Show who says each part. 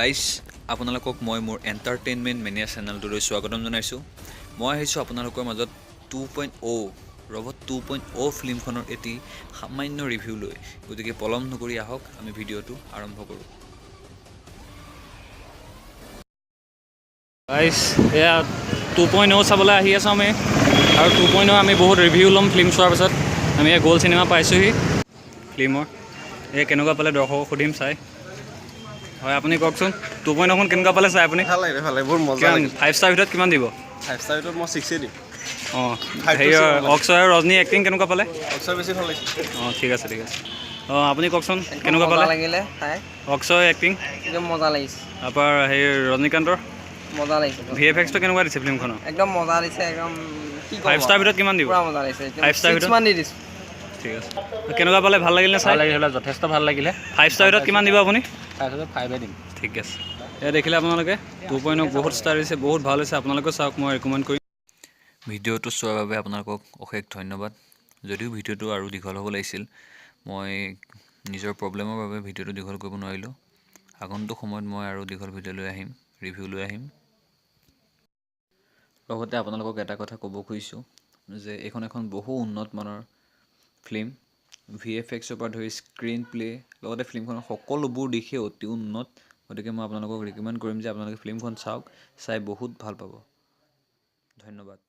Speaker 1: Guys আপোনালোকক মই মোৰ এণ্টাৰটেইনমেণ্ট মেনিয়া চেনেলটোলৈ স্বাগতম জনাইছোঁ। মই আহিছোঁ আপোনালোকৰ মাজত 2.0 ৰবট 2.0 ফিল্মখনৰ এটি সামান্য ৰিভিউ লৈ। গতিকে পলম নকৰি আহক আমি ভিডিঅ'টো আৰম্ভ কৰোঁ।
Speaker 2: গাইজ এয়া 2.0 চাবলৈ আহি আছোঁ আমি, আৰু 2.0 আমি বহুত ৰিভিউ ল'ম ফিল্ম চোৱাৰ পাছত। আমি এই গ'ল্ড চিনেমা পাইছোঁহি ফিল্মৰ। এই কেনেকুৱা পালে দৰ্শকক সুধিম চাই। হয়, আপুনি কওকচোন 2.0খন কেনেকুৱা পালে চাই আপুনি?
Speaker 3: ভাল লাগিলে, বহুত মজা
Speaker 2: কিমান
Speaker 3: লাগিলে।
Speaker 2: 5 ষ্টাৰ ভিতৰত কিমান দিব?
Speaker 3: 5 ষ্টাৰ ভিতৰত মই 6 দিম।
Speaker 2: অঁ, হেৰি অক্ষয় আৰু ৰজনী এক্টিং কেনেকুৱা পালে?
Speaker 3: অক্ষয় বেছি ভাল লাগিছে।
Speaker 2: অঁ, ঠিক আছে। অঁ, আপুনি কওকচোন কেনেকুৱা পালে?
Speaker 4: লাগিলে চাই
Speaker 2: অক্ষয় এক্টিং,
Speaker 4: একদম মজা লাগিছে।
Speaker 2: তাৰপৰা হেৰি ৰজনীকান্তৰ
Speaker 4: মজা লাগিছে,
Speaker 2: VFX-টো কেনেকুৱা দিছে ফিল্মখনৰ?
Speaker 4: একদম মজা দিছে, একদম কি
Speaker 2: 5 ষ্টাৰ ভিতৰত কিমান দিব?
Speaker 4: পুৰা মজা লাগিছে।
Speaker 2: 5 ষ্টাৰ
Speaker 4: 6
Speaker 2: ভিতৰত
Speaker 4: মান দি দিছোঁ।
Speaker 2: ঠিক আছে। কেনেকুৱা পালে, ভাল লাগিলে নে চাই?
Speaker 5: ভাল লাগিলে, যথেষ্ট ভাল লাগিলে।
Speaker 2: 5 ষ্টাৰ ভিতৰত কিমান দিব আপুনি?
Speaker 5: 5 দিম।
Speaker 2: ঠিক আছে। এয়া দেখিলে আপোনালোকে 2.0 বহুত ষ্টাৰ দিছে, বহুত ভাল হৈছে। আপোনালোকেও চাওক, মই ৰিকমেণ্ড কৰিম।
Speaker 1: ভিডিঅ'টো চোৱাৰ বাবে আপোনালোকক অশেষ ধন্যবাদ। যদিও ভিডিঅ'টো আৰু দীঘল হ'ব লাগিছিল, মই নিজৰ প্ৰব্লেমৰ বাবে ভিডিঅ'টো দীঘল কৰিব নোৱাৰিলোঁ। আগন্তুক সময়ত মই আৰু দীঘল ভিডিঅ' লৈ আহিম, ৰিভিউ লৈ আহিম। লগতে আপোনালোকক এটা কথা ক'ব খুজিছোঁ যে এইখন এখন বহু উন্নত মানৰ ফিল্ম। VFX-ৰ পৰা ধৰি স্ক্ৰীন প্লে' লগতে ফিল্মখনৰ সকলোবোৰ দিশে অতি উন্নত। গতিকে মই আপোনালোকক ৰিকমেণ্ড কৰিম যে আপোনালোকে ফিল্মখন চাওক, চাই বহুত ভাল পাব। ধন্যবাদ।